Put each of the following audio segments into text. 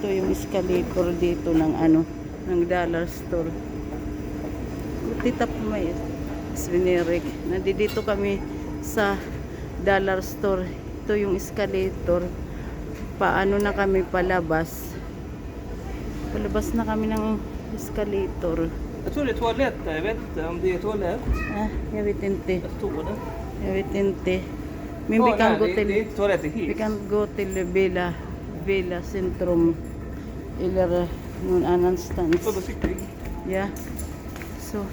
Ito yung escalator dito ng ano, ng dollar store. Tita po may Sveneric. Nandito kami sa dollar store. Ito yung escalator. Paano na kami palabas? Palabas na kami ng escalator. Jag tror det är toalett där. Jag vet inte om det är toalett. Jag vet inte. Jag står det. Jag vet inte. Men vi kan gå det är till inte toalett, det är vi hiss. kan gå till Villa Centrum eller någon annanstans. Cykling. Yeah. So,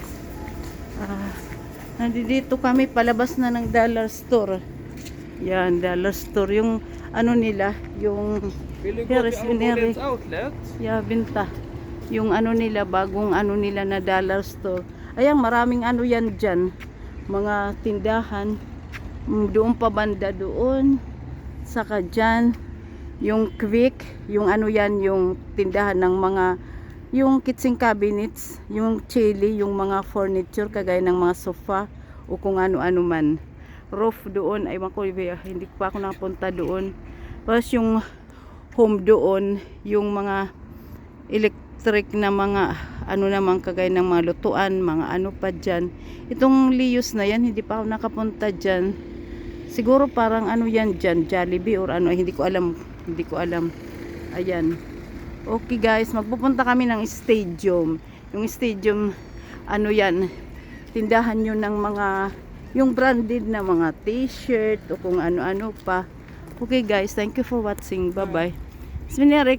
nandito kami palabas na ng dollar store. Yan, dollar store. Yung ano nila, yung Vill du gå till Almedalens outlet? yeah, binta. Yung ano nila, bagong ano nila na dollar store. Ayan, maraming ano yan dyan. Mga tindahan. Doon pa banda doon. Saka dyan. Yung Quick. Yung ano yan, yung tindahan ng mga, yung kitchen cabinets. Yung chili, yung mga furniture, kagaya ng mga sofa. O kung ano-ano man. Roof doon. Ay, hindi pa ako napunta doon. Tapos yung home doon. Yung mga electric na mga ano naman kagaya ng mga lutuan, mga ano pa dyan. Itong Lios na yan, hindi pa ako nakapunta dyan. Siguro parang ano yan dyan, Jollibee or ano, hindi ko alam. Ayan. Okay guys, magpupunta kami ng stadium. Yung stadium, ano yan, tindahan yun ng mga, yung branded na mga t-shirt o kung ano-ano pa. Okay guys, thank you for watching. Bye-bye. Sveneric.